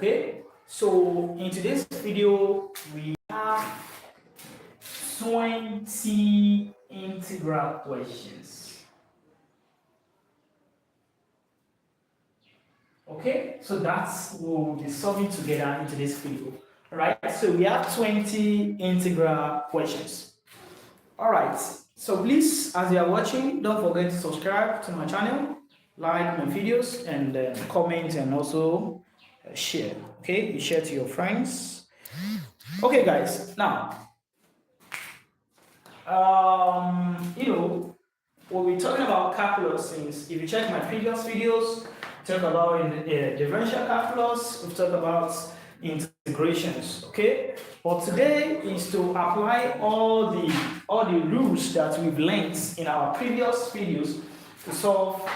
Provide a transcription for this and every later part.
Okay, so in today's video we have 20 integral questions. Okay, so that's what we'll be solving together in today's video. Alright, so we have 20 integral questions. Alright, so please, as you are watching, don't forget to subscribe to my channel, like my videos, and comment, and also share. Okay, you share to your friends. Okay, guys, now we'll be talking about calculus. Since if you check my previous videos, we talk about differential calculus, we talk about integrations. Okay, but today is to apply all the rules that we've learned in our previous videos to solve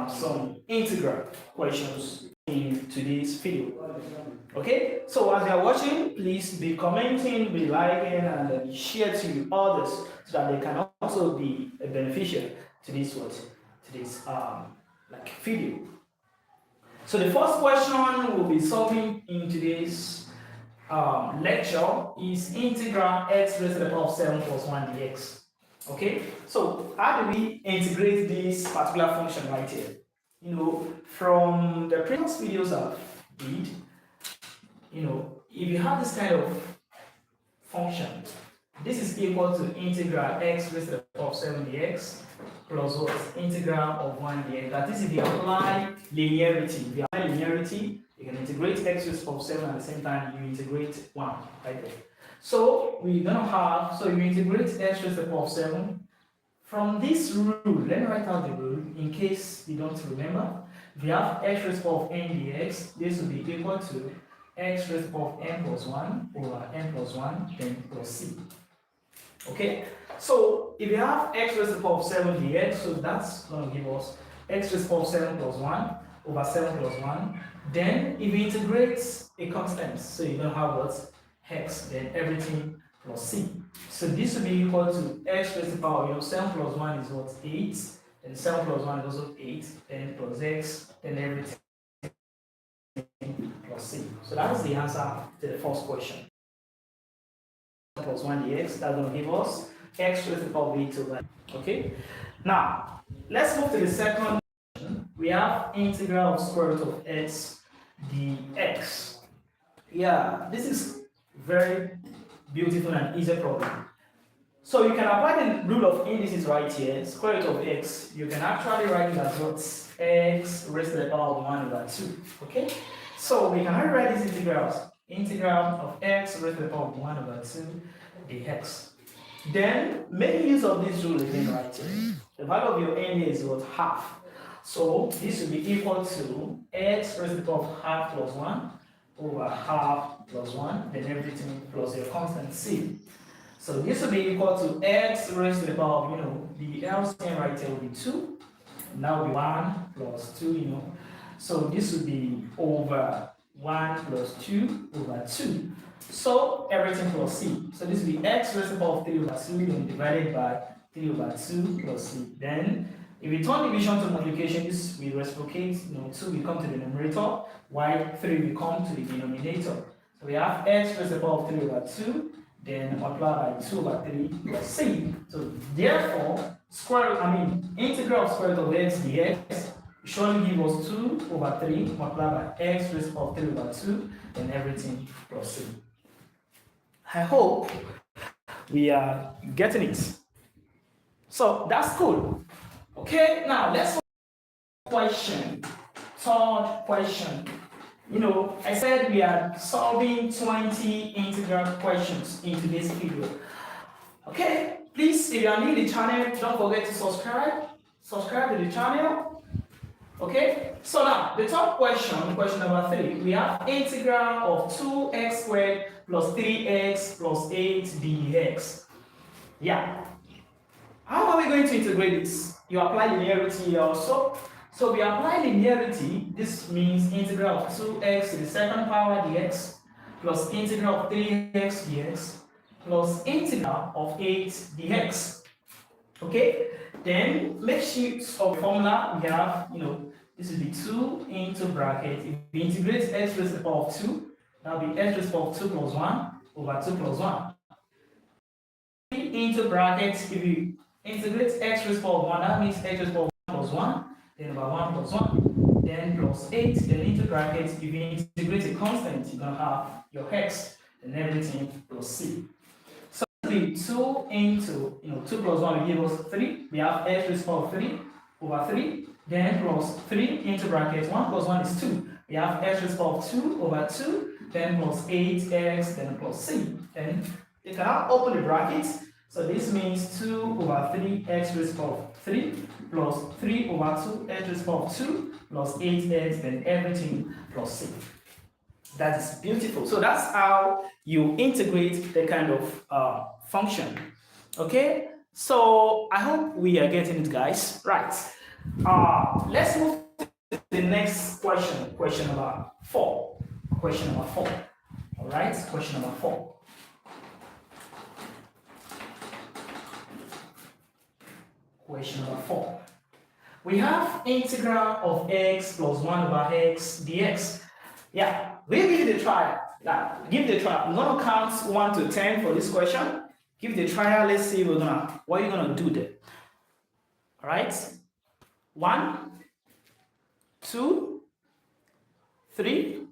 some integral questions in today's video. Okay, so as you are watching, please be commenting, be liking, and share to others so that they can also be beneficial to this video. So the first question we'll be solving in today's lecture is integral x raised to the power of 7 plus 1 dx. Okay, so how do we integrate this particular function right here? From the previous videos I've did, if you have this kind of function, this is equal to integral x raised to the power of 7 dx plus what? Integral of 1 dx. That is, if you apply linearity. You can integrate x raised to the power of 7 at the same time you integrate 1 right there. So we're gonna have, so you integrate x raised to the power of 7. From this rule, let me write out the rule in case you don't remember. If you have x raised to the power of n dx, this will be equal to x raised to the power of n plus 1 over n plus 1 then plus c. Okay, so if you have x raised to the power of 7 dx, so that's going to give us x raised to the power of 7 plus 1 over 7 plus 1. Then if you integrate a constant, so you're going to have what? X, then everything plus c. So this will be equal to x raised to the power, 7 plus 1 is what? 8, then 7 plus 1 is also 8, then plus x, then everything plus c. So that is the answer to the first question. Plus 1 dx, that's going to give us x raised to the power of 8 over. Okay, now let's move to the second question. We have integral of square root of x dx. Yeah, this is very beautiful and easy problem. So you can apply the rule of indices right here. Square root of x, you can actually write it as what? X raised to the power of 1 over 2. Okay, so we can write these integrals. Integral of x raised to the power of 1 over 2 dx. Then make use of this rule again right here. The value of your n is what? Half. So this will be equal to x raised to the power of half plus 1 over half plus 1, then everything plus your constant c. So this will be equal to x raised to the power of, the LCM right here will be 2. Now will be 1 plus 2, So this will be over 1 plus 2 over 2. So everything plus c. So this will be x raised to the power of 3 over 2 then divided by 3 over 2 plus c. Then if we turn division to multiplication, this will reciprocate, 2 will come to the numerator, while 3 will come to the denominator. So we have x raised to the power of 3 over 2, then multiply by 2 over 3 plus c. So therefore, integral of square root of x dx surely give us 2 over 3 multiplied by x raised to the power of 3 over 2, then everything plus c. I hope we are getting it. So that's cool. Okay, now let's question. Third question. I said we are solving 20 integral questions in today's video. Okay, please, if you are new to the channel, don't forget to subscribe. Subscribe to the channel. Okay, so now the third question, question number 3, we have integral of 2x squared plus 3x plus 8 dx. Yeah. How are we going to integrate this? You apply linearity also. So we apply linearity. This means integral of 2x to the second power dx plus integral of 3x dx plus integral of 8 dx. Okay? Then make use of the formula. We have, this will be 2 into bracket. If we integrate x raised to the power of 2, that will be x raised to the power of 2 plus 1 over 2 plus 1. Into brackets, if you integrate x raised to the power of 1, that means x raised to the power of 1 plus 1, then over 1 plus 1, then plus 8, then into brackets, if you integrate a constant, you're going to have your x and everything plus c. So it will be 2 into, 2 plus 1 will give us 3. We have x raised to the power of 3 over 3, then plus 3 into brackets, 1 plus 1 is 2. We have x raised to the power of 2 over 2, then plus 8x, then plus c. Then you can now open the brackets. So this means 2 over 3 x raised to the power of 3 plus 3 over 2 x raised to the power of 2 plus 8x, then everything plus c. That is beautiful. So that's how you integrate the kind of function. Okay? So I hope we are getting it, guys. Right. Let's move to the next question. Question number 4. Question number 4. All right? Question number 4. Question number 4. We have integral of x plus 1 over x dx. Yeah, we'll give it a try. Give it a try. I'm going to count 1 to 10 for this question. Give it a try. Let's see what you're going to do there. All right? 1, 2, 3,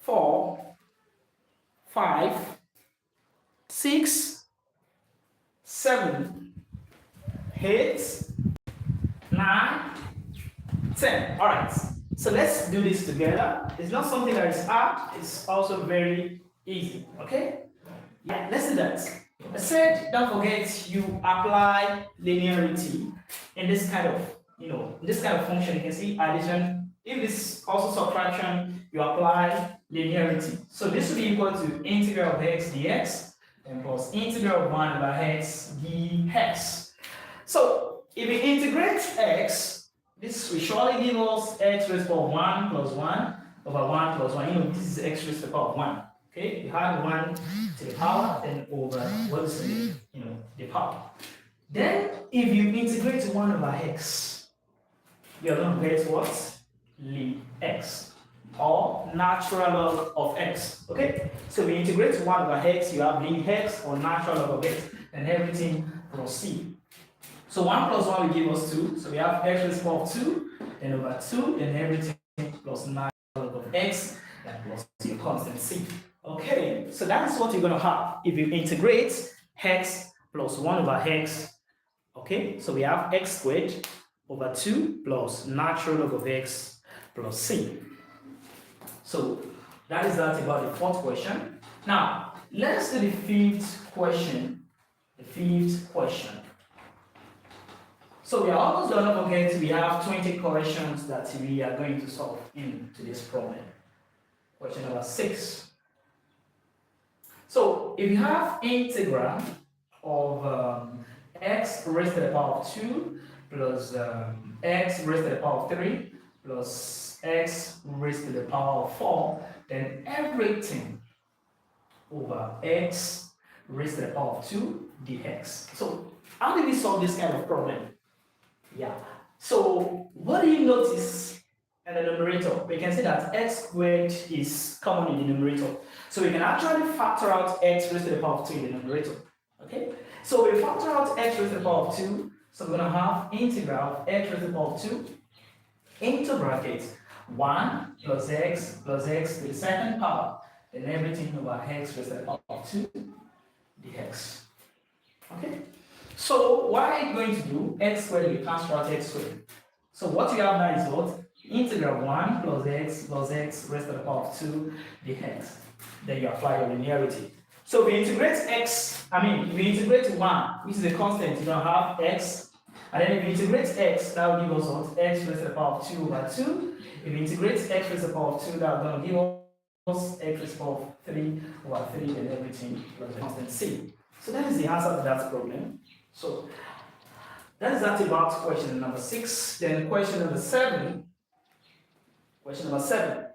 4, 5, 6, 7, 8, 9, 10. All right. So let's do this together. It's not something that is hard. It's also very easy. Okay? Yeah, let's do that. I said, don't forget you apply linearity in this kind of, this kind of function. You can see addition. If it's also subtraction, you apply linearity. So this will be equal to integral of x dx and plus integral of 1 over x dx. So if we integrate x, this will surely give us x raised to the power of 1 plus 1 over 1 plus 1. This is x raised to the power of 1. Okay, you have 1 to the power, then over what is the power. Then if you integrate 1 over x, you're going to get what? Ln x, or natural log of x. Okay, so we integrate 1 over x, you have ln x or natural log of x, and everything plus c. So 1 plus 1 will give us 2. So we have x raised to the power of 2, then over 2, and everything plus natural log of x, and plus your constant c. Okay, so that is what you're going to have if you integrate x plus 1 over x. Okay, so we have x squared over 2 plus natural log of x plus c. So that is that about the 4th question. Now, let's do the 5th question. The 5th question. So we are almost done. Don't forget, we have 20 corrections that we are going to solve into this problem. Question number 6. So if you have integral of x raised to the power of 2 plus x raised to the power of 3 plus x raised to the power of 4, then everything over x raised to the power of 2 dx. So how do we solve this kind of problem? Yeah. So what do you notice in the numerator? We can see that x squared is common in the numerator. So we can actually factor out x raised to the power of 2 in the numerator. Okay? So we factor out x raised to the power of 2. So we're going to have integral of x raised to the power of 2 into brackets 1 plus x to the second power, and everything over x raised to the power of 2 dx. Okay? So what are you going to do? X squared, we cancel out x squared. So what you have now is what? Integral 1 plus x raised to the power of 2 dx. Then you apply your linearity. So we integrate we integrate 1, which is a constant, you're going to have x. And then if we integrate x, that will give us what? X raised to the power of 2 over 2. If we integrate x raised to the power of 2, that will going to give us x raised to the power of 3 over 3, and everything plus the constant c. So that is the answer to that problem. So that is that about question number 6. Then question number 7. Question number 7.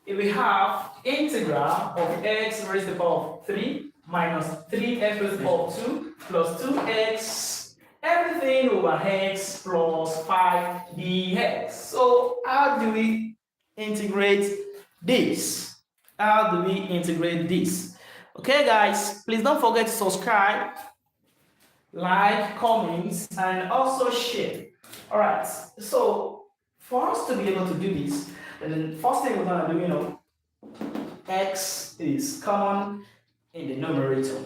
If we have integral of x raised to the power of 3 minus 3x raised to the power of 2 plus 2x everything over x plus 5 dx. So how do we integrate this? How do we integrate this? Okay, guys, please don't forget to subscribe, like, comment, and also share. All right, so for us to be able to do this, then the first thing we're gonna do, x is common in the numerator.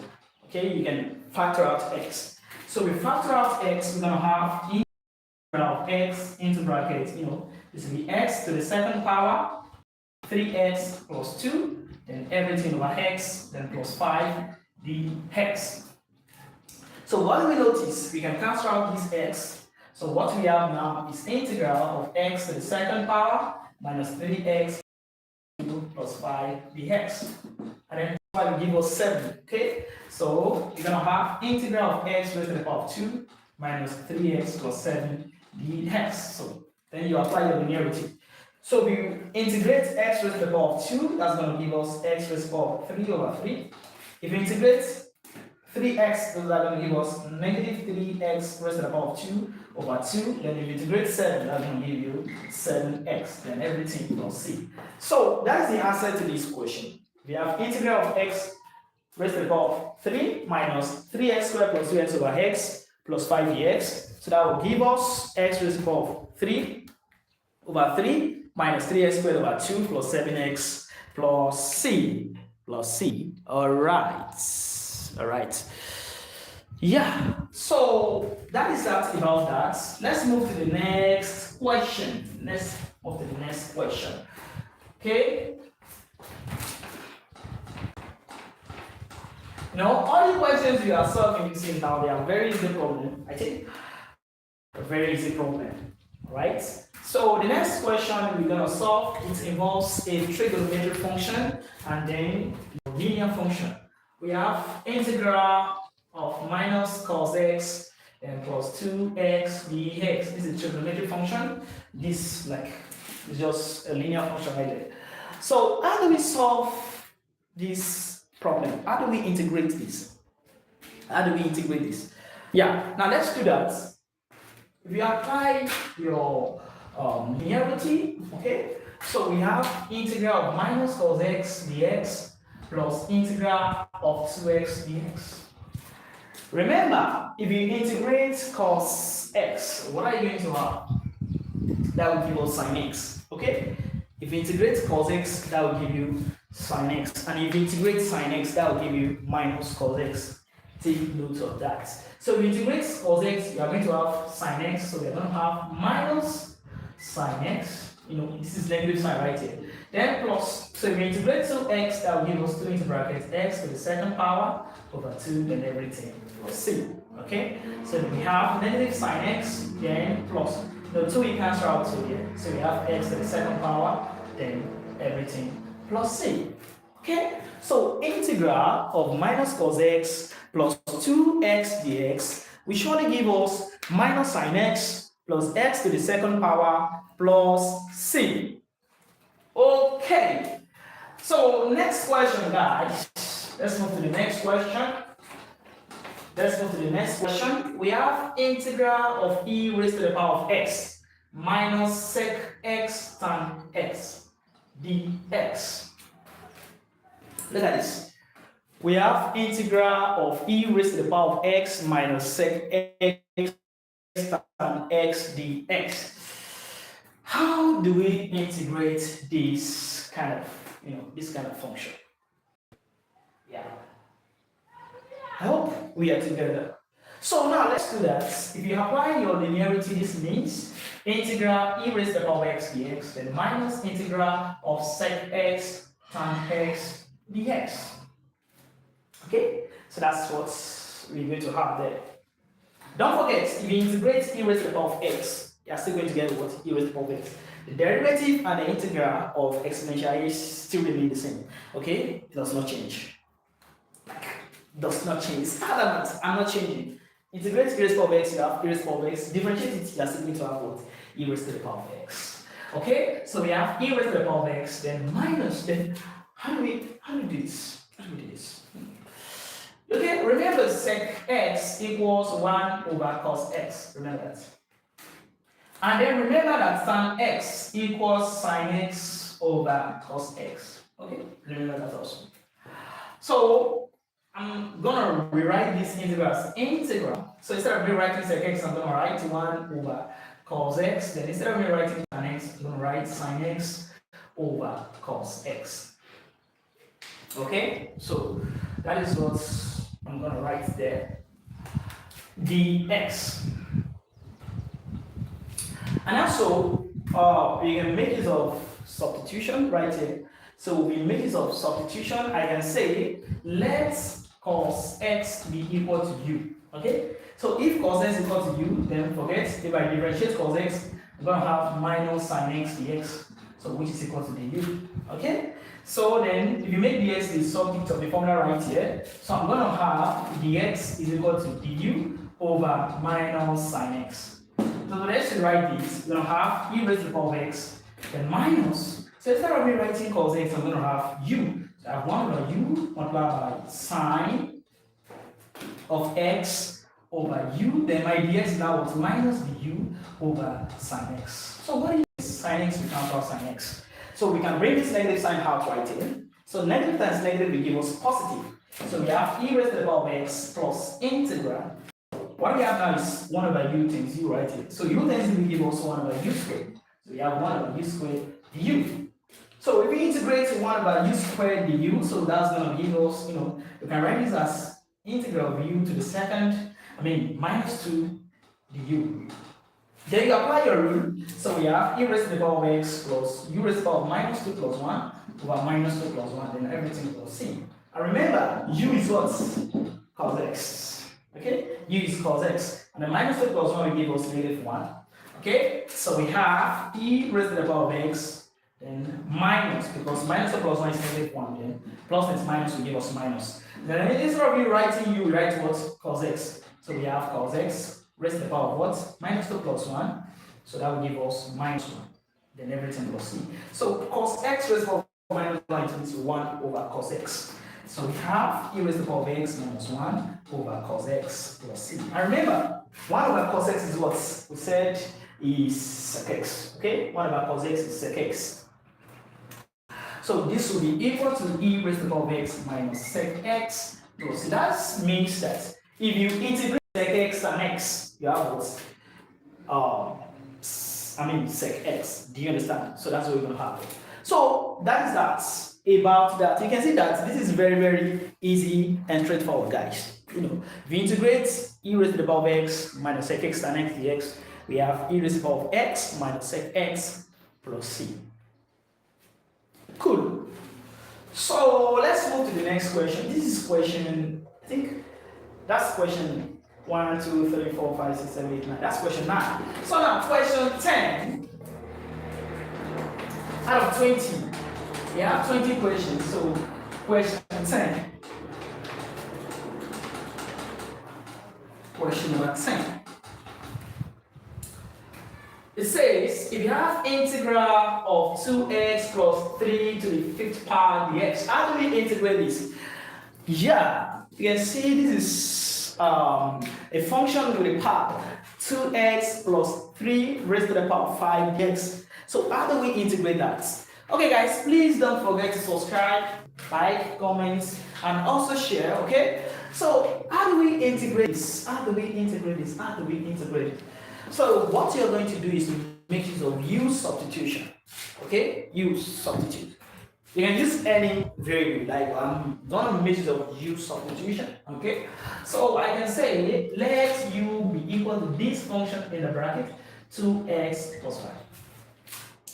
Okay, you can factor out x. So we factor out x, we're gonna have integral of x into brackets, this will be x to the second power, 3x plus 2, then everything over x, then plus 5 dx. So what do we notice? We can cancel out this x. So what we have now is integral of x to the second power minus 3x plus 5 dx. And then this will give us 7. Okay? So you're going to have integral of x raised to the power of 2 minus 3x plus 7 dx. So then you apply your linearity. So we integrate x raised to the power of 2, that's going to give us x raised to the power of 3 over 3. If we integrate 3x, those are going to give us negative 3x raised to the power of 2 over 2. Then if you integrate 7, that's going to give you 7x. Then everything plus c. So that's the answer to this question. We have integral of x raised to the power of 3 minus 3x squared plus 2x over x plus 5 dx. So that will give us x raised to the power of 3 over 3 minus 3x squared over 2 plus 7x plus c. Plus c. All right. Yeah. So that is that about that. Let's move to the next question. Okay. All the questions you are solving using now, they are very easy problem. I think a very easy problem. Right? So the next question we're gonna solve, it involves a trigonometric function and then a linear function. We have integral of minus cos x and plus 2x dx. This is a trigonometric function. This is just a linear function right there. So how do we solve this problem? How do we integrate this? Yeah, now let's do that. If you apply your linearity, okay, so we have integral of minus cos x dx plus integral of 2x dx. Remember, if you integrate cos x, what are you going to have? That will give us sin x, okay? If you integrate cos x, that will give you sin x. And if you integrate sin x, that will give you minus cos x. Take note of that. So if you integrate cos x, you are going to have sin x, so we are going to have minus sin x. This is negative sign right here. Then plus, so if we integrate 2x, that will give us 2 into brackets x to the second power over 2, then everything plus c. Okay? So we have negative sin x, then plus. 2 we cancel out 2 here. So we have x to the second power, then everything plus c. Okay? So integral of minus cos x plus 2x dx will surely give us minus sin x plus x to the second power plus c. Okay. So next question, guys. Let's move to the next question. We have integral of e raised to the power of x minus sec x tan x dx. Look at this. We have integral of e raised to the power of x minus sec x tan x dx. How do we integrate this kind of function? Yeah. I hope we are together. So now let's do that. If you apply your linearity, this means integral e raised to the power of x dx, then minus integral of sec x tan x dx. Okay? So that's what we're going to have there. Don't forget, if you integrate e raised to the power of x, you are still going to get what? E raised to the power of x. The derivative and the integral of exponential is still remain the same. Okay? It does not change. Does not change. It's adamant. I'm not changing. Integrate e raised to the power of x, you have e raised to the power of x. Differentiate it, you are still going to have what? E raised to the power of x. Okay? So we have e raised to the power of x, then minus, then how do we do this? Okay, remember sec x equals 1 over cos x. Remember that. And then remember that tan x equals sin x over cos x. Okay, remember that also. So I'm gonna rewrite this integral as integral. So instead of me writing sec x, I'm gonna write 1 over cos x. Then instead of me writing tan x, I'm gonna write sin x over cos x. Okay, so that is what I'm gonna write there. dx. And also, we can make use of substitution right here. So we make use of substitution. I can say, let cos x be equal to u. Okay? So if cos x is equal to u, then forget, if I differentiate cos x, I'm going to have minus sin x dx, so which is equal to du. Okay? So then, if you make dx the subject of the formula right here, so I'm going to have dx is equal to du over minus sin x. So let's write this. We're going to have e raised to the power of x, then minus. So instead of me writing cos x, I'm going to have u. So I have 1 over u multiplied by sine of x over u. Then my dx now was minus du over sine x. So what is sine x? We cancel out sine x. So we can bring this negative sign out right here. So negative times negative will give us positive. So we have e raised to the power of x plus integral. What we have now is 1 over u times u right here. So u times u will give us 1 over u squared. So we have 1 over u squared du. So if we integrate to 1 over u squared du, so that's going to give us, you can write this as integral of u to the second, minus 2 du. Then you apply your rule. So we have e raised to the power of x plus u raised to the power of minus 2 plus 1 over minus 2 plus 1, then everything plus c. And remember, u is what? Cos x. Okay, u is cos x, and the minus 2 plus 1 will give us negative 1. Okay, so we have e raised to the power of x, then minus, because minus 2 plus 1 is negative 1, then plus and minus will give us minus. Then instead of you writing u, we write what? Cos x. So we have cos x raised to the power of what? Minus 2 plus 1, so that will give us minus 1, then everything plus c. So cos x raised to the power of minus 1 is 1 over cos x. So we have e raised to the power of x minus 1 over cos x plus c. And remember, 1 over cos x is what we said is sec x. Okay? 1 over cos x is sec x. So this will be equal to e raised to the power of x minus sec x plus c. That means that if you integrate sec x and x, you have what? Sec x. Do you understand? So that's what we're going to have. So that is that. About that, you can see that this is very, very easy and straightforward, guys. If you integrate e raised to the power of x minus sec x tan x dx, we have e raised to the power of x minus sec x plus c. Cool. So let's move to the next question. This is question, I think that's question 1, 2, 3, 4, 5, 6, 7, 8, 9. That's question 9. So now question 10 out of 20. We have 20 questions, so question 10. Question number 10. It says, if you have integral of 2x plus 3 to the 5th power dx, how do we integrate this? Yeah, you can see this is a function with a power 2x plus 3 raised to the power of 5 dx. So how do we integrate that? Okay guys, please don't forget to subscribe, like, comment, and also share, okay? So how do we integrate this? How do we integrate this? How do we integrate it? So what you're going to do is to make use of u substitution, okay? U substitute. You can use any variable, like I'm gonna make use of u substitution, okay? So I can say, let u be equal to this function in the bracket, 2x plus 5.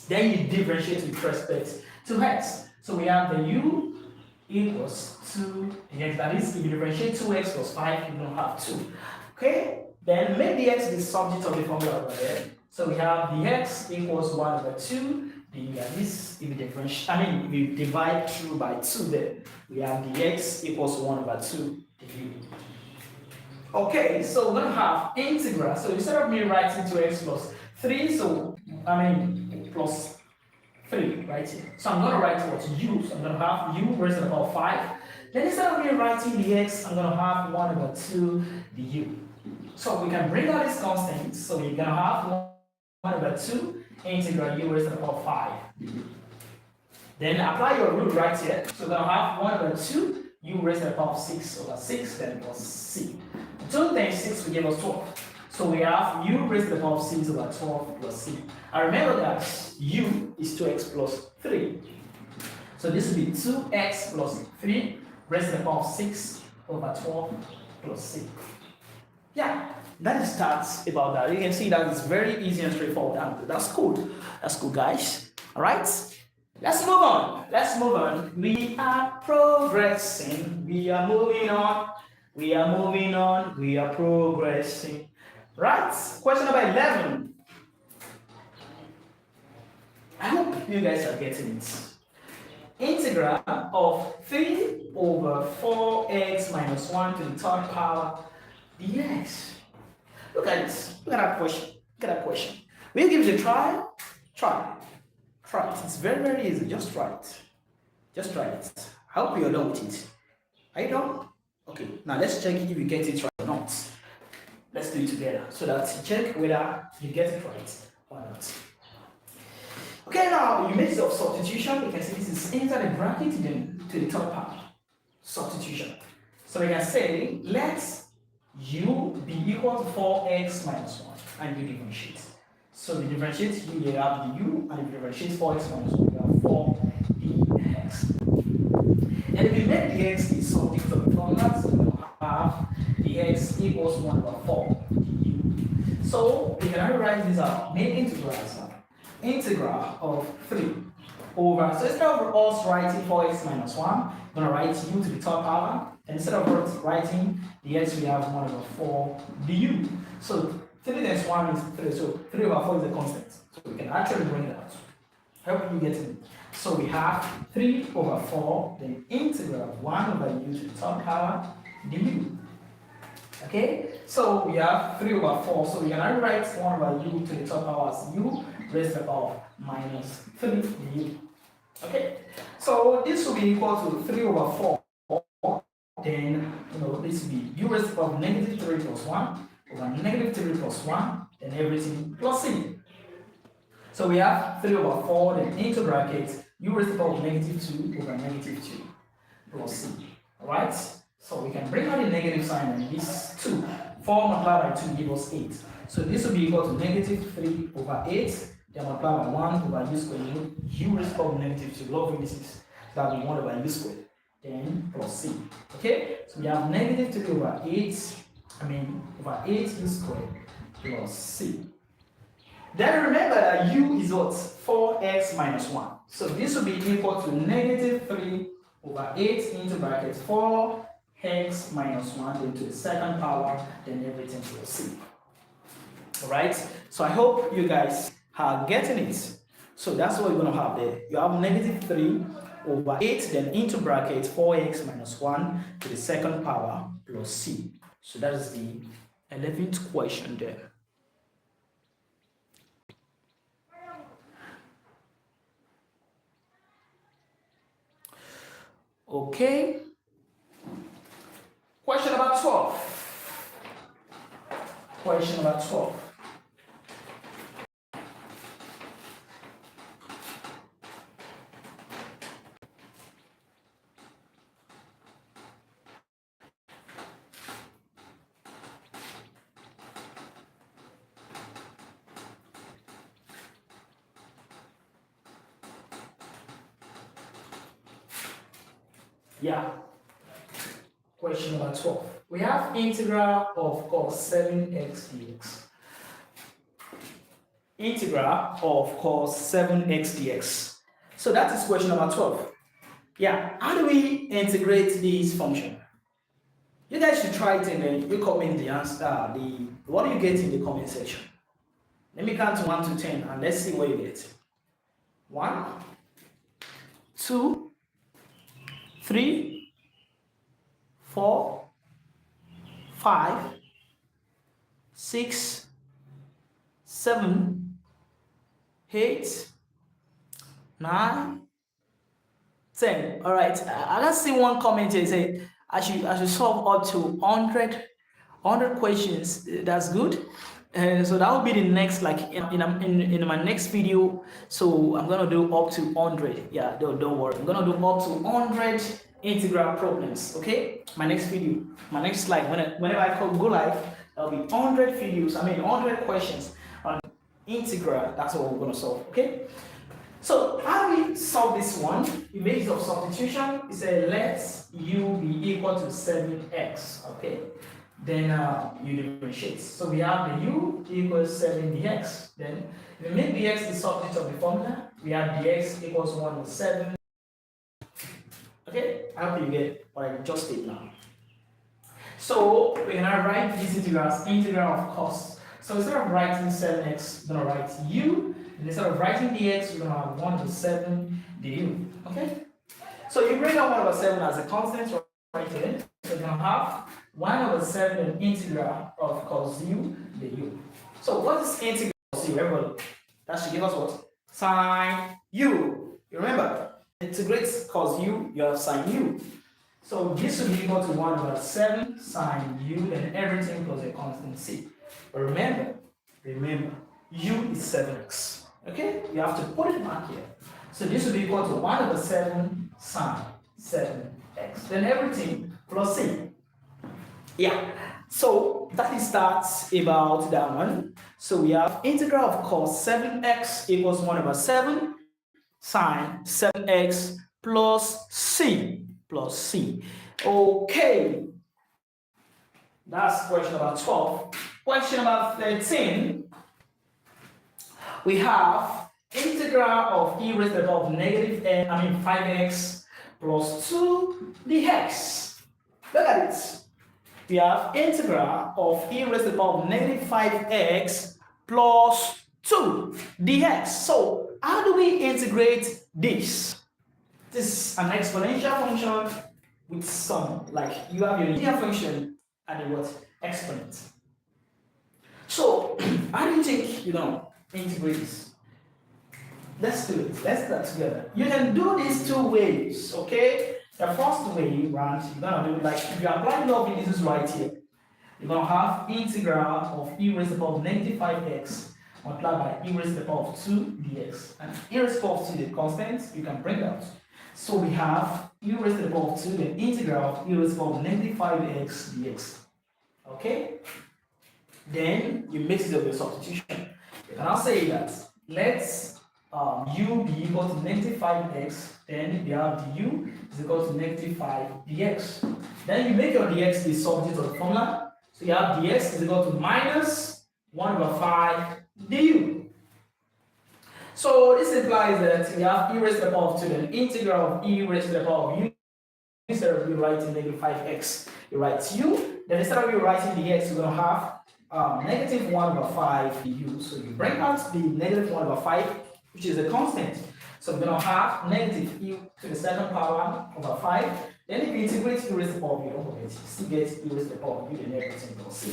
Then you differentiate with respect to x. So we have the u equals 2x. That is, if you differentiate 2x plus 5, you're going to have 2. Okay? Then make the x the subject of the formula over there. So we have the x equals 1 over 2. This, if you divide through by 2 there, we have the x equals 1 over 2 du. Okay, so we're going to have integral. So instead of me writing 2x plus 3, so plus 3 right here. So I'm going to write what? U. So I'm going to have U raised to the power 5. Then instead of me writing the x, I'm going to have 1 over 2 the u. So we can bring out this constant. So we're going to have 1 over 2 integral u raised to the power 5 du. Then apply your rule right here. So we're going to have 1 over 2 u raised to the power 6 over 6, then plus c. 2 times 6 will give us 12. So we have u raised to the power of 6 over 12 plus c. And remember that u is 2x plus 3. So this will be 2x plus 3 raised to the power of 6 over 12 plus c. Yeah, that is stats about that. You can see that it's very easy and straightforward. That's cool. That's cool, guys. All right. Let's move on. Let's move on. We are progressing. We are moving on. We are moving on. We are progressing. Right? Question number 11. I hope you guys are getting it. Integral of 3 over 4x minus 1 to the third power dx. Look at this. Look at that question. Look at that question. Will you give it a try? Try. Try it. It's very, very easy. Just try it. Just try it. I hope you're done with it. Are you done? Okay. Now let's check if you get it right or not. Let's do it together so that you check whether you get it right or not. Okay, now you make of substitution. You can see this is inside the bracket then to the top part. Substitution. So we can say let u be equal to 4x minus 1 and you differentiate. So we differentiate u, you have the u, and if you differentiate 4x minus 1, you have 4dx. And if you make the x is something from the formula, so we have the x equals 1 over 4 du. So we can write this out. Make integrals now. Integral of 3 over, so instead of us writing 4x minus 1, I'm going to write u to the third power. And instead of writing the x, we have 1 over 4 du. So 3 times 1 is 3, so 3 over 4 is a constant. So we can actually bring it out. I hope you get it. So we have 3 over 4, then integral of 1 over u to the third power du. Okay, so we have 3 over 4, so we can write 1 over u to the third power as u raised to the power minus 3 du. Okay, so this will be equal to 3 over 4, then this will be u raised to the power negative 3 plus 1 over negative 3 plus 1, then everything plus c. So we have 3 over 4, then into brackets, u raised to the power negative 2 over negative 2 plus c. Alright? So we can bring out the negative sign and this 2. 4 multiplied by 2 gives us 8. So this will be equal to negative 3 over 8. Then multiplied by 1 over u squared. U raised to the power negative 2. Love this is that will be 1 over u squared. Then plus c. Okay? So we have negative 3 over 8. Over 8 u squared plus c. Then remember that u is what? 4x minus 1. So this will be equal to negative 3 over 8 into bracket 4x minus 1 then to the second power, then everything plus c. Alright? So I hope you guys are getting it. So that's what you're going to have there. You have negative 3 over 8 then into bracket 4x minus 1 to the second power plus c. So that is the 11th question there. Okay. Question number 12. Question number 12. Yeah. Question number 12. We have integral of cos 7x dx. Integral of cos 7x dx. So that is question number 12. Yeah. How do we integrate this function? You guys should try it and then you comment the answer. What do you get in the comment section? Let me count 1 to 10 and let's see what you get. 1, 2, 3, 4, 5, 6, 7, 8, 9, 10. All right. I can see one comment here say I should solve up to 100 questions. That's good. And so that will be the next, like in my next video. So I'm gonna do up to 100. Yeah, don't worry. I'm gonna do up to 100 integral problems. Okay. My next video, my next slide. Whenever I go live, there'll be 100 videos. 100 questions on integral. That's what we're gonna solve. Okay. So how do we solve this one? In basis of substitution, we say let u be equal to 7x. Okay. Then you differentiate. So we have the u equals 7 dx. Then if we make dx the substitute of the formula, we have dx equals 1 over 7. Okay, I hope you get what I just did now. So we're gonna write this integral as integral of cos. So instead of writing 7x, we're gonna write u. And instead of writing dx, we're gonna have 1 over 7 du. Okay? So you bring out 1 over 7 as a constant right here. So you're gonna have 1 over 7 integral of cos u du. So what is integral of cos u? Everybody, that should give us what? Sine u. You remember? Integrate cos u, you have sine u. So this will be equal to 1 over 7 sine u and everything plus a constant c. But remember, u is 7x. Okay? You have to put it back here. So this will be equal to 1 over 7 sine 7x. Then everything plus c. Yeah, so that is that about that one. So we have integral of cos 7x equals 1 over 7 sine 7x plus c. Okay, that's question number 12. Question number 13, we have integral of e raised to the power of negative 5x plus 2 dx. Look at it. We have integral of e raised to the power of negative 5x plus 2 dx. So how do we integrate this? This is an exponential function with some, like you have your linear function and the what? Exponent. So how do you think you're gonna integrate this? Let's do it. Let's do that together. You can do these two ways, okay? The first way round, you're gonna do it like if you apply law of this is right here. You're gonna have integral of e raised to the power of negative 5x multiplied by e raised to the power of 2 dx. And e raised to the power of 2 the constant, you can bring out. So we have e raised to the power of 2, then integral of e raised to the power of negative 5x dx. Okay? Then you mix it up with substitution. You can now say that let's u be equal to negative 5x, then we have du is equal to negative 5 dx. Then you make your dx the substitute of the formula. So you have dx is equal to minus 1 over 5 du. So this implies that we have e raised to the power of 2, then integral of e raised to the power of u. Instead of you writing negative 5x, you write u. Then instead of you writing dx, you're going to have negative 1 over 5 du. So you bring out the negative 1 over 5, which is a constant. So we're going to have negative e to the second power over 5. Then if you integrate e raised to the power of u, don't forget, you still get e raised to the power of u, then everything plus c.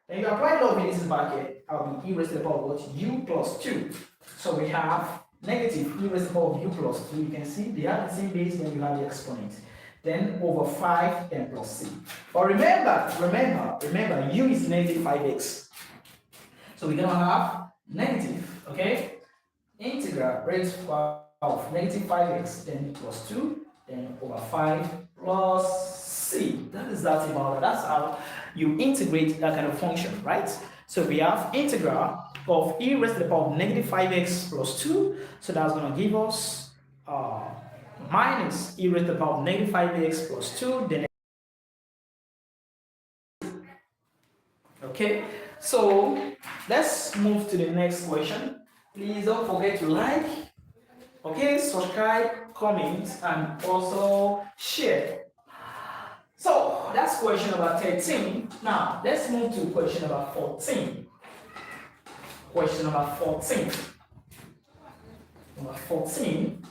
Then you apply law of this back here, I'll be e raised to the power of what? U plus 2. So we have negative e raised to the power of u plus 2. You can see they have the same base, then you have the exponent. Then over 5, then plus c. But remember, u is negative 5x. So we're going to have negative, okay? Integral raised to the power of negative 5x, then plus 2, then over 5 plus c. That is that about it. That's how you integrate that kind of function, right? So we have integral of e raised to the power of negative 5x plus 2. So that's going to give us minus e raised to the power of negative 5x plus 2. Then okay, so let's move to the next question. Please don't forget to like, okay, subscribe, comment, and also share. So that's question number 13. Now let's move to question number 14. Question number 14. Number 14.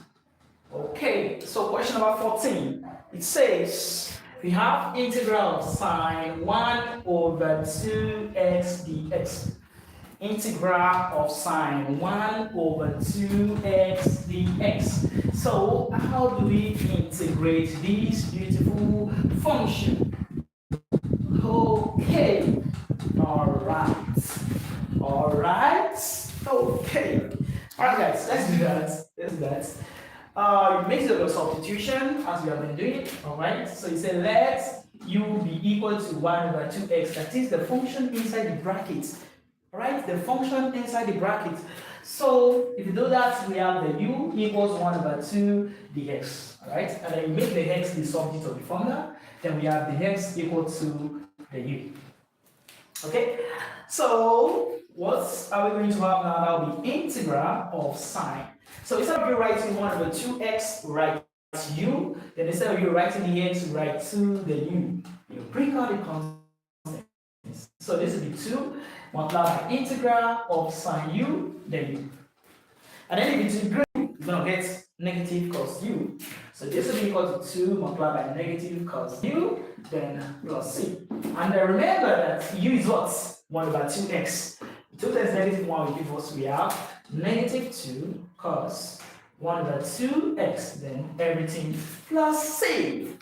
Okay, so question number 14. It says we have integral of sine 1 over 2x dx. integral of sine 1 over 2x dx. So how do we integrate this beautiful function? Okay, all right, okay. All right, guys, let's do that. You make the substitution as we have been doing. All right, so you say let u be equal to 1 over 2x. That is the function inside the brackets. All right, the function inside the bracket. So if you do that, we have the u equals 1 over 2 dx. All right, and then you make the x the subject of the formula. Then we have the x equal to the u. Okay, so what are we going to have now? That will be integral of sine. So instead of you writing 1 over 2x, write u. Then instead of you writing the x, write 2 the u. You bring out the constants. So this will be 2 multiplied by integral of sine u, then u. And then if it's integrate, you're going to get negative cos u. So this will be equal to 2 multiplied by negative cos u, then plus c. And remember that u is what? 1 over 2x. 2 times negative 1 will give us, we have negative 2 cos 1 over 2x, then everything plus c.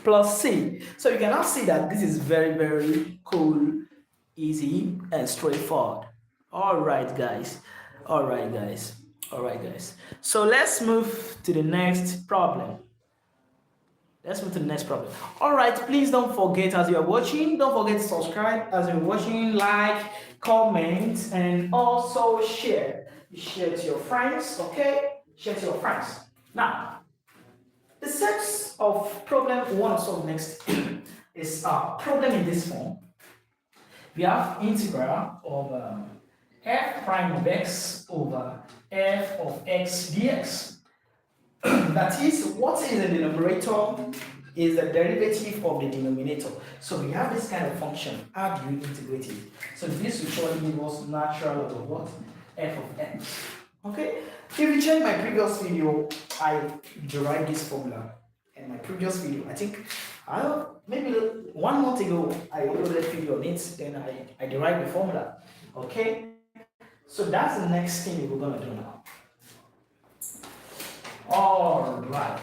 Plus c. So you can now see that this is very, very cool, easy, and straightforward. Alright, guys. So let's move to the next problem. Alright, please don't forget as you are watching, don't forget to subscribe as you're watching, like, comment, and also share. Share to your friends, okay? Share to your friends. Now, the set of problem we want to solve next is a problem in this form. We have integral of f prime of x over f of x dx. That is, what is the denominator is the derivative of the denominator. So we have this kind of function. How do you integrate it? So this will surely give us natural log of what? F of x. Okay? If you check my previous video, I derived this formula. In my previous video, I think maybe 1 month ago, I uploaded a video on it, then I derived the formula. Okay? So that's the next thing we're going to do now. Alright.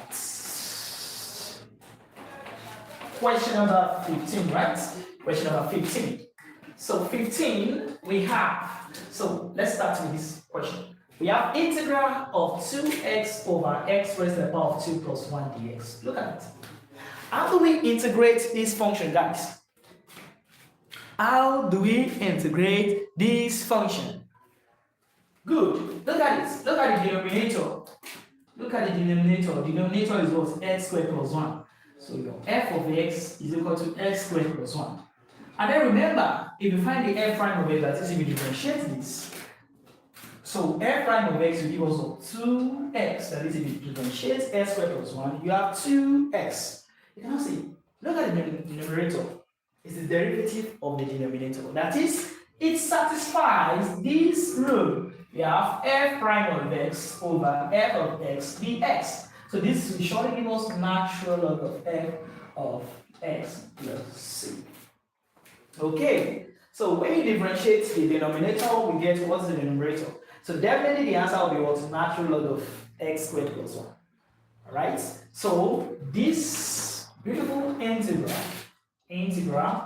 Question number 15, right? Question number 15. So 15 we have. So let's start with this question. We have integral of 2x over x raised to the power of 2 plus 1 dx. Look at it. How do we integrate this function, guys? How do we integrate this function? Good. Look at it. Look at the denominator. Look at the denominator. The denominator is what? X squared plus 1. So your f of x is equal to x squared plus 1. And then remember, if you find the f prime of x, that is if you differentiate this. So f prime of x will give us 2x. That is if you differentiate x squared plus 1, you have 2x. You can see, look at the numerator. It's the derivative of the denominator. That is, it satisfies this rule. We have f prime of x over f of x dx. So this will surely give us natural log of f of x plus c. Okay, so when you differentiate the denominator, we get what's the numerator. So definitely the answer will be what? Natural log of x squared plus 1. Alright, so this beautiful integral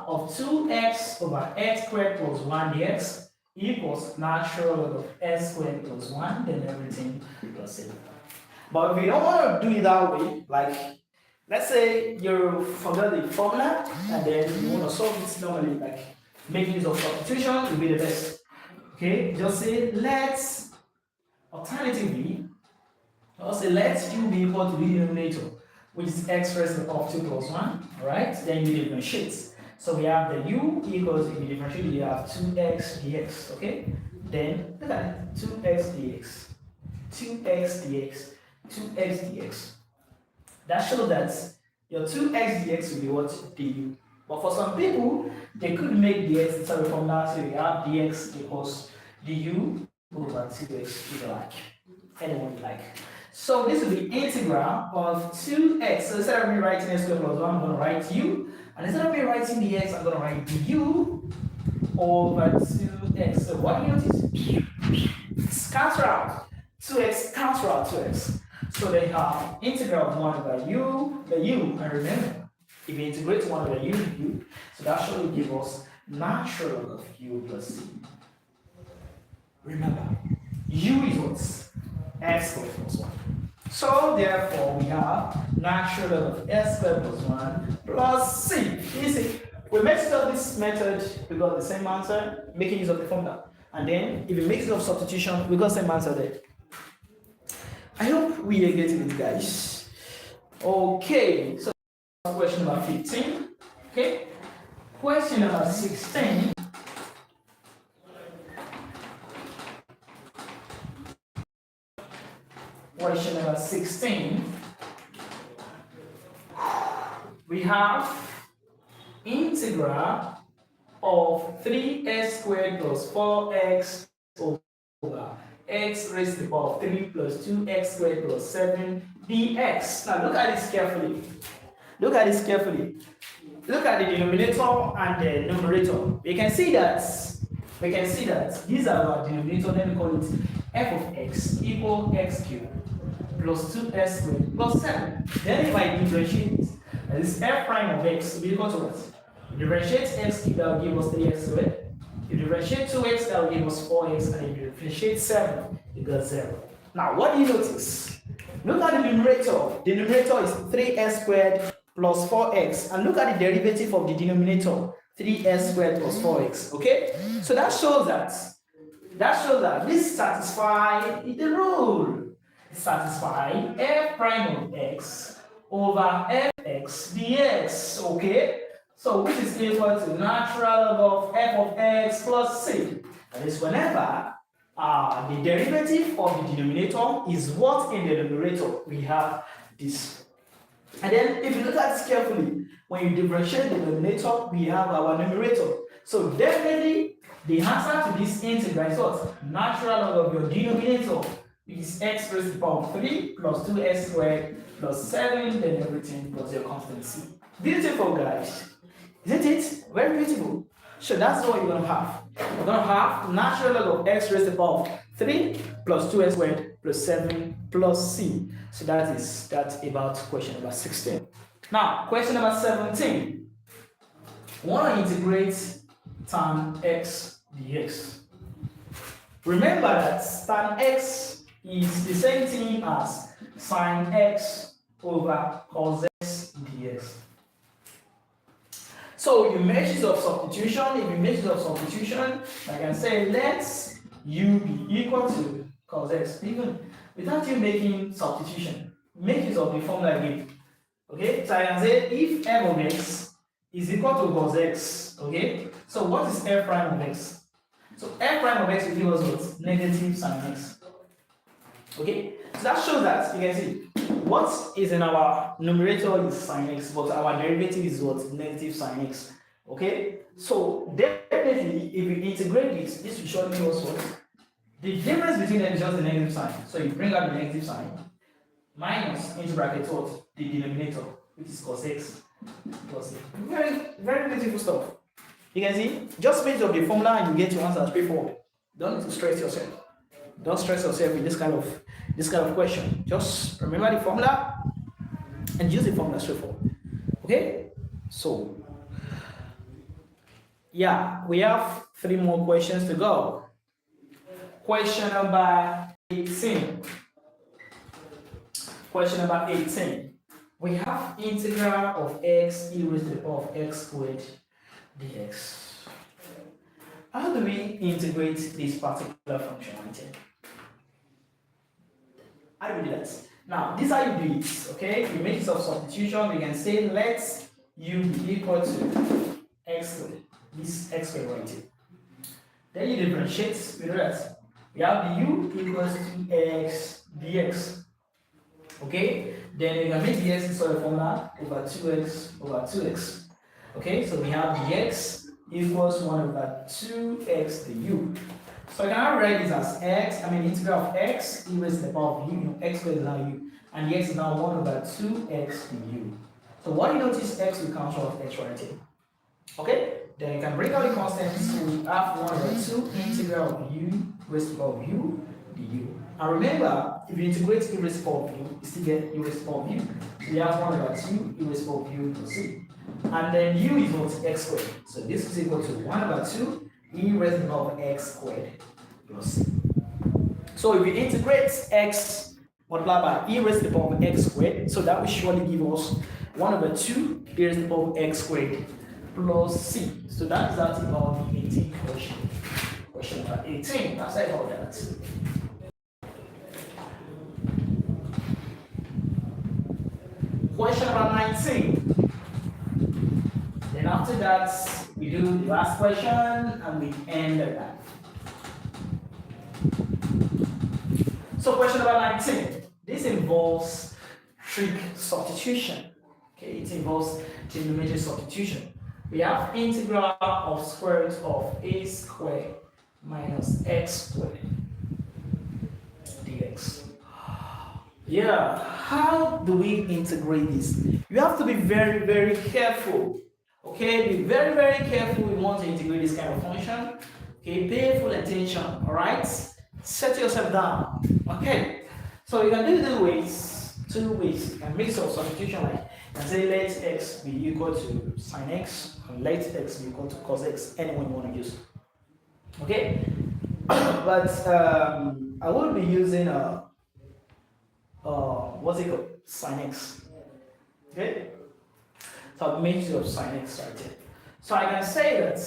of 2x over x squared plus 1 dx equals natural log of x squared plus 1, then everything plus c. But if you don't want to do it that way, like let's say you forgot the formula and then you want to solve it normally, like make use of substitution will be the best. Okay, just say let's alternatively, also let u be equal to the denominator, which is x raised to the power of 2 plus 1. Alright, then you differentiate. So we have the u equals, if you differentiate, you have 2x dx. Okay, then look at it, 2x dx, 2x dx, 2x dx. That shows that your 2x dx will be what? Du. But for some people, they could make the x inside the formula, so you have dx equals du over 2x if you like. Anyone you like. So this will be integral of 2x. So instead of me writing x squared plus 1, I'm going to write u. And instead of me writing the x, I'm going to write du over 2x. So what do you notice? Cancel out. 2x cancel out 2x. So they have integral of 1 over u, the u, and remember, if you integrate 1 over u, so that should give us natural log of u plus c. Remember, u is what? X squared plus 1. So therefore, we have natural log of s squared plus 1 plus c. Easy. We mixed up this method, we got the same answer, making use of the formula. And then, if you mix it of substitution, we got the same answer there. I hope we are getting it, guys. Okay, so question number 15. Okay, question number 16. Question number 16. We have integral of 3x squared plus 4x over x raised to the power of 3 plus 2x squared plus 7 dx. Now look at this carefully. Look at this carefully. Look at the denominator and the numerator. We can see that these are our denominator. Let me call it f of x equal x cubed plus 2x squared plus 7. Then if I differentiate this f prime of x will be equal to what? Differentiate x cubed, that will give us 3x squared. You differentiate 2x, that will give us 4x, and if you differentiate 7, you got 0. Now, what do you notice? Look at the numerator. The numerator is 3x squared plus 4x, and look at the derivative of the denominator, 3x squared plus 4x. Okay? So that shows that this satisfies the rule. It satisfies f prime of x over fx dx. Okay? So which is equal to natural log of f of x plus c. That is whenever the derivative of the denominator is what in the numerator, we have this. And then if you look at this carefully, when you differentiate the denominator, we have our numerator. So definitely the answer to this integral is what? Natural log of your denominator, which is x raised to the power of 3 plus 2x squared plus 7, then everything plus your constant c. Beautiful, guys. Isn't it? Very beautiful. So that's what you're going to have. You're going to have natural log of x raised to the power of 3 plus 2x squared plus 7 plus c. So that's about question number 16. Now, question number 17. We want to integrate tan x dx. Remember that tan x is the same thing as sin x over cos x dx. So you make use of substitution. If you make use of substitution, I can say let u be equal to cos x. Even without you making substitution, make use of the formula again. Okay, so I can say if f of x is equal to cos x. Okay, so what is f prime of x? So f prime of x will give us what? Negative sin x. Okay, so that shows that you can see what is in our numerator is sin x, but our derivative is what? Negative sin x. Okay, so definitely if we integrate this will surely give us what? The difference between them is just the negative sign. So you bring out the negative sign minus into bracket what? The denominator, which is cos x plus a. Very, very beautiful stuff. You can see, just make up the formula and you get your answer straightforward. Don't need to stress yourself. Don't stress yourself with this kind of question. Just remember the formula and use the formula straightforward. Okay? So yeah, we have 3 more questions to go. Question number 18. Question number 18. We have integral of x e raised to the power of x squared dx. How do we integrate this particular function right here? How do we do that? Now, this is how you do it, okay? You make use of substitution. We can say let u be equal to x squared. This x squared right here. Then you differentiate with that. We have the u equals to x dx. Okay? Then you can make dx into a formula over 2x over 2x. Okay? So we have dx equals 1 over 2x du. So I can now write this as integral of x e raised to the power of u, x squared is now u, and the x is now 1 over 2x du. So what you notice, x will cancel off x right here. Okay? Then you can bring out the constants. So we have 1 over 2 integral of u raised to the power of u du. And remember, if you integrate e raised to the power of u, you still get e raised to the power of u. So you have 1 over 2 e raised to the power of u plus c. And then u is what? X squared. So this is equal to 1 over 2 e raised to the power of x squared plus c. So if we integrate x multiplied by e raised to the power of x squared, so that will surely give us 1 over 2 e raised to the power of x squared plus c. So that's about the 18th question. Question number 18. That's about that. Question number 19. Then after that, we do the last question and we end that. So question number 19. This involves trig substitution. Okay, it involves trigonometric substitution. We have integral of square root of a squared minus x squared dx. Yeah, how do we integrate this? You have to be very, very careful. Okay, be very, very careful. We want to integrate this kind of function. Okay, pay full attention. All right, set yourself down. Okay, so you can do it two ways. You can make some substitution like you can say let x be equal to sine x and let x be equal to cos x. Anyone you want to use. Okay, but I will be using what's it called? Sine x. Okay? So I've made use of sine x right here. So I can say that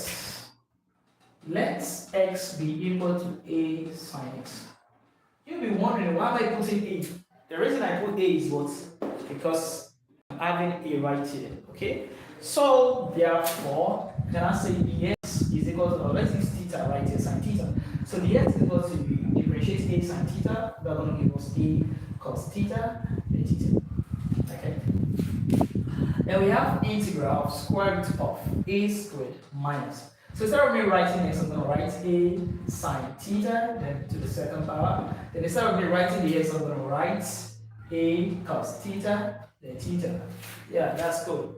let x be equal to a sine x. You'll be wondering why am I putting a? The reason I put a is what? Because I'm having a right here. Okay? So therefore, can I say dx is equal to, let's use theta right here, sine theta. So dx is equal to differentiate a sine theta, that's going to give us a cos theta, then theta. Okay. Then we have integral of square root of a squared minus. So instead of me writing x, I'm going to write a sine theta, then to the second power. Then instead of me writing the x, I'm going to write a cos theta, then theta. Yeah, that's good.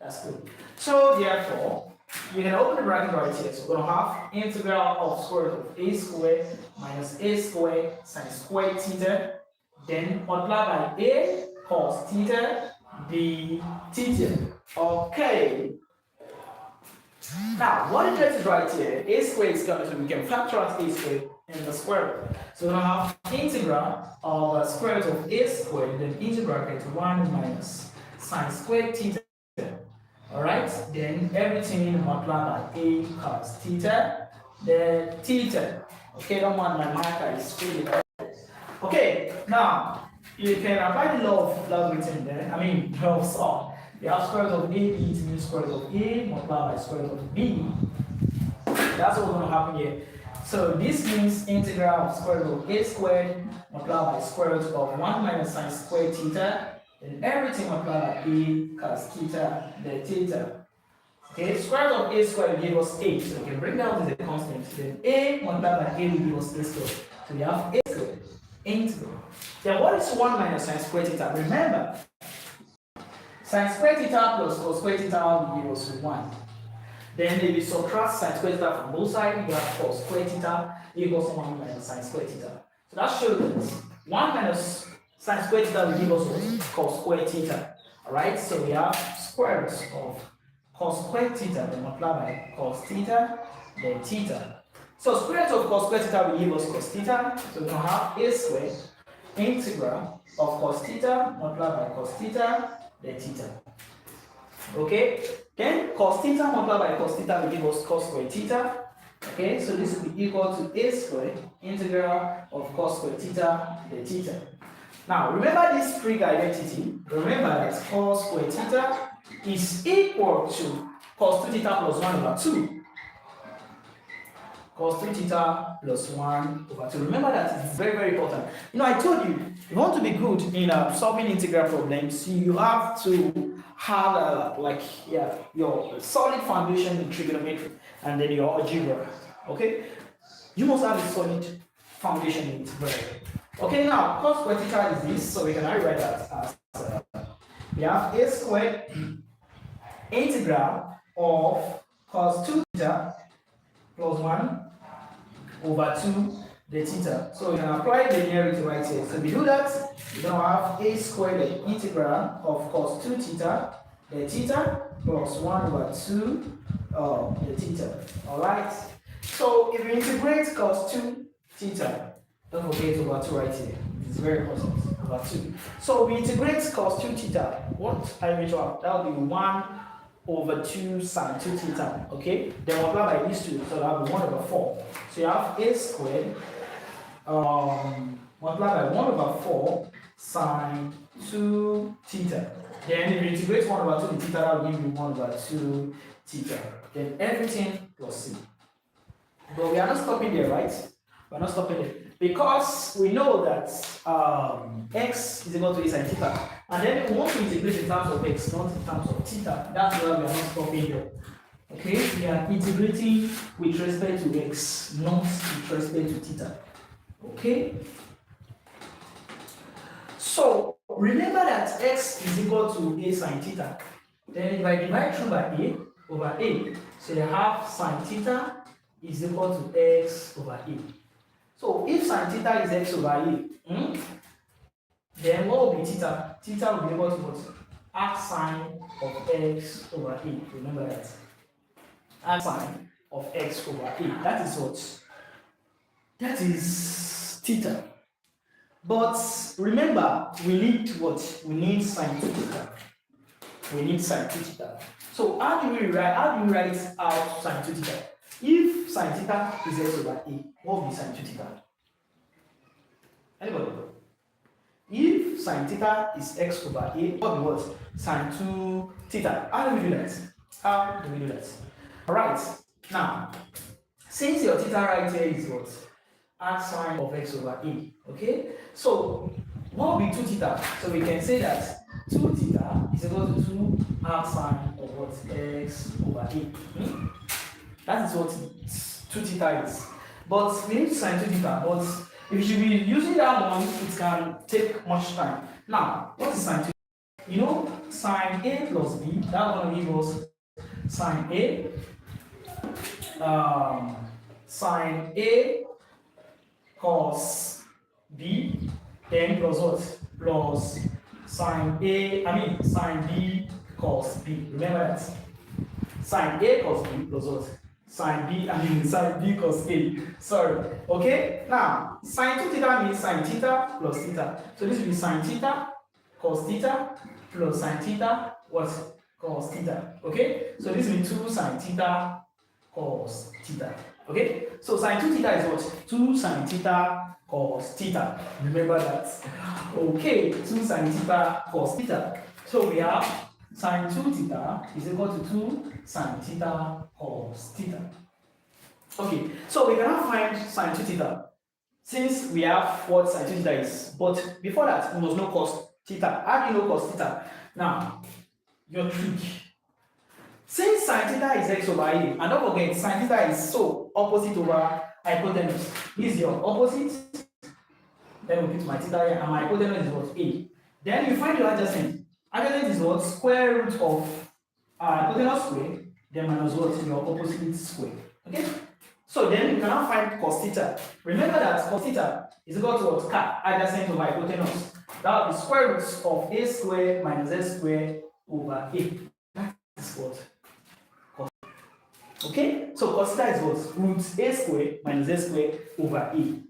That's good. So therefore, you can open the bracket right here. So we're going to have integral of square root of a squared minus a squared sine squared theta. Then multiply by a cos theta d theta. Okay. Now, what it is right here, a squared is going to, we can factor out a squared in the square root. So we're going to have integral of square root of a squared, then into bracket 1 minus sine squared theta. Alright, then everything multiplied by a cos theta, then theta. Okay, don't mind my marker is really. Okay, now you can apply the law of logarithm there. I mean, law of sum. You have square root of a b to mean square root of a multiplied by square root of b. That's what's going to happen here. So this means integral of square root of a squared multiplied by square root of 1 minus sine squared theta. Then everything multiplied by a cos theta, then theta. Okay, square root of a squared will give us 8. So we can bring down to the constant. Then a multiplied by a will give us a squared. So we have a squared integral. Then what is 1 minus sine squared theta? Remember, sine squared theta plus cos squared theta will give us 1. Then if you subtract sine squared theta from both sides, you have cos squared theta equals 1 minus sine squared theta. So that shows that 1 minus sine squared theta will give us cos squared theta. Alright, so we have square root of cos squared theta, then multiply by cos theta, then theta. So square root of cos squared theta will give us cos theta. So we have a squared integral of cos theta multiplied by cos theta, then theta. Okay, then cos theta multiplied by cos theta will give us cos squared theta. Okay, so this will be equal to a squared integral of cos squared theta, then theta. Now, remember this trig identity. Remember that cos squared theta is equal to cos 2 theta plus 1 over 2. Cos 3 theta plus 1 over 2. Remember that it's very, very important. You know, I told you, if you want to be good in solving integral problems, you have to have your solid foundation in trigonometry and then your algebra. Okay? You must have a solid foundation in it. Okay, now cos squared theta is this, so we can rewrite that as we have a squared integral of cos 2 theta plus 1 over 2 the theta. So you can apply linearity right here. So if we do that, we're going to have a squared the integral of cos 2 theta the theta plus 1 over 2 the theta. Alright? So if we integrate cos 2 theta, don't forget over 2 right here. It's very important. Over 2. So we integrate cos 2 theta. What I will have? That will be 1 over 2 sine 2 theta. Okay? Then multiply by these two. So that will be 1 over 4. So you have a squared multiply by 1 over 4 sine 2 theta. Then if you integrate 1 over 2 the theta, that will give you 1 over 2 theta. Then everything plus c. But we are not stopping there, right? We're not stopping there. Because we know that x is equal to a sine theta. And then we want to integrate in terms of x, not in terms of theta. That's why we are not stopping there. Okay? We are integrating with respect to x, not with respect to theta. Okay? So remember that x is equal to a sine theta. Then if I divide through by a over a, so you have sine theta is equal to x over a. So if sine theta is x over a, then what will be theta? Theta will be equal to what? Arc sine of x over a. Remember that. Arc sine of x over a. That is what? That is theta. But remember, we need what? We need sine 2 theta. We need sine 2 theta. So how do we write out sine 2 theta? If sine theta is x over a, what will be sine 2 theta? Anybody? If sine theta is x over a, what will be what? Sine 2 theta. How do we do that? How do we do that? Alright, now, since your theta right here is what? Arc sine of x over a. Okay? So, what will be 2 theta? So we can say that 2 theta is equal to 2 arc sine of what? X over a. That is what 2 theta is. But we need sine 2 theta. But if you should be using that one, it can take much time. Now, what is sine 2 theta? You know, sine a plus b, that one will give us sine a, sine a cos b, then plus what? Plus sine b cos b. Remember that? Sine a cos b plus what? Sine b cos a. Sorry. Okay? Now, sine 2 theta means sine theta plus theta. So this will be sine theta cos theta plus sine theta what? Cos theta. Okay? So this will be 2 sine theta cos theta. Okay? So sine 2 theta is what? 2 sine theta cos theta. Remember that. Okay, 2 sine theta cos theta. So we have sine 2 theta is equal to 2 sine theta cos theta. Okay, so we cannot find sine 2 theta since we have what sine 2 theta is. But before that, we must know cos theta. How do you know cos theta? Now, your trick. Since sine theta is x over a, and don't forget, sine theta is so opposite over hypotenuse. This is your opposite. Then we put my theta here, and my hypotenuse is what? A. Then you find your adjacent. Adjacent is what? Square root of hypotenuse square, then minus what? Your opposite square. Okay? So then you cannot find cos theta. Remember that cos theta is equal to what? Cat adjacent over hypotenuse. That will be square root of a square minus s square over a. That is what? Okay, so cos theta is what? Root a square minus a square over a.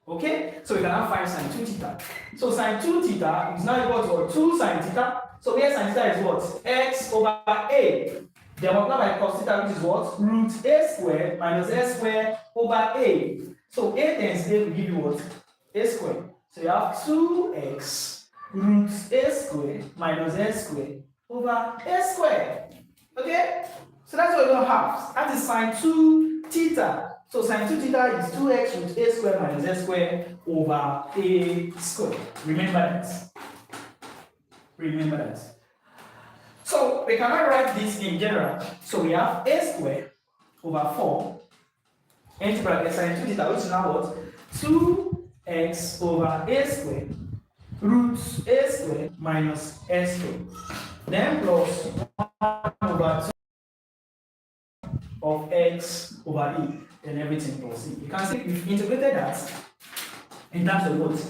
Okay, so we cannot find sine 2 theta. So sine 2 theta is now equal to what? 2 sine theta. So here sine theta is what? X over a. Then multiply by cos theta, which is what? Root a square minus a square over a. So a times a will give you what? A square. So you have 2x root a square minus a square over a square. Okay? So that's what we don't have. That is sine 2 theta. So sine 2 theta is 2x root a square minus a square over a square. Remember that. Remember that. So we cannot write this in general. So we have a square over 4 into bracket sine 2 theta, which is now what? 2x over a square root a square minus a square. Then plus 1 over of x over e, then everything plus c. You can see we've integrated that in terms of what?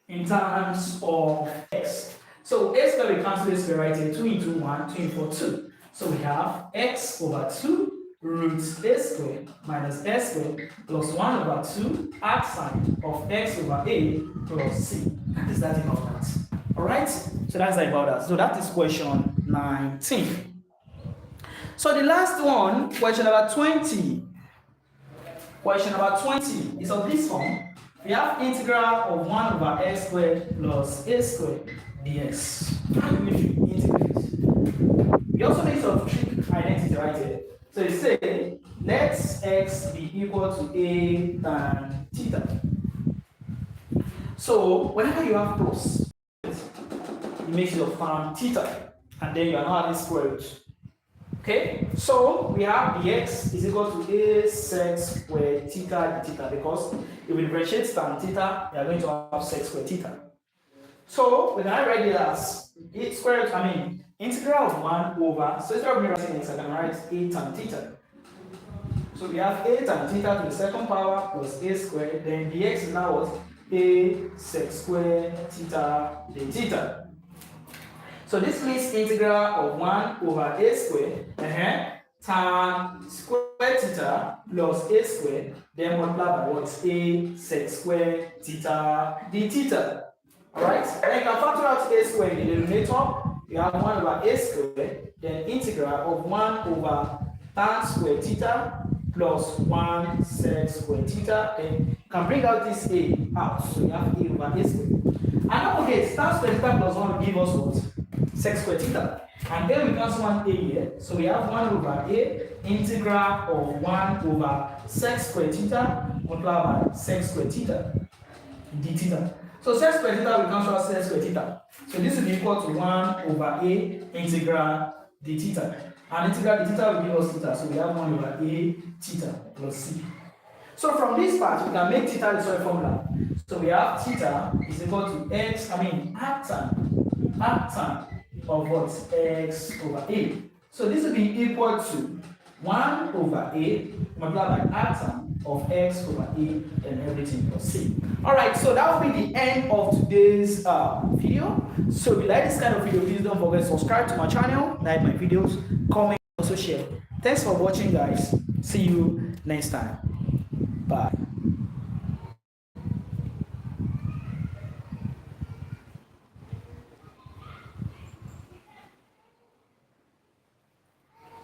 In terms of x. So a square, we cancel a square right here. 2 into 1, 2 into 4, 2. So we have x over 2 root a square minus s square plus 1 over 2 arc sine of x over a plus c. That is that about that. Alright? So that's that about that. So that is question 19. So the last one, question number 20. Question number 20 is of this form. We have integral of 1 over x squared plus a squared dx. How do we integrate? We also need some trick identity right here. So you say, let x be equal to a tan theta. So whenever you have plus, it makes it of tan theta, and then you are not adding square root. Okay, so we have dx is equal to a sec squared theta d theta, because if we differentiate tan theta, we are going to have sec squared theta. So when I write it as square root, integral of 1 over, so instead of me writing x, I can write a tan theta. So we have a tan theta to the second power plus a squared, then dx is now what? A sec squared theta d theta. So this means integral of 1 over a squared, tan square theta plus a squared, then multiplied by what? A sec square theta d theta. Alright? And you can factor out a squared in the denominator. You have 1 over a squared, then integral of 1 over tan square theta plus 1 sec square theta. Then you can bring out this a out. So you have a over a squared. And don't forget, tan square theta plus 1 will give us what? Sec square theta. And then we cancel 1 a here. So we have 1 over a integral of 1 over sec square theta multiplied by sec square theta d theta. So sec square theta will cancel out sec square theta. So this will be equal to 1 over a integral d theta. And integral d theta will give us theta. So we have 1 over a theta plus c. So from this part, we can make theta the square formula. So we have theta is equal to x, arc tan of what? X over a. So this will be equal to 1 over a multiplied by arc tan of x over a and everything plus c. Alright, so that will be the end of today's video. So if you like this kind of video, please don't forget to subscribe to my channel, like my videos, comment, also share. Thanks for watching, guys. See you next time. Bye.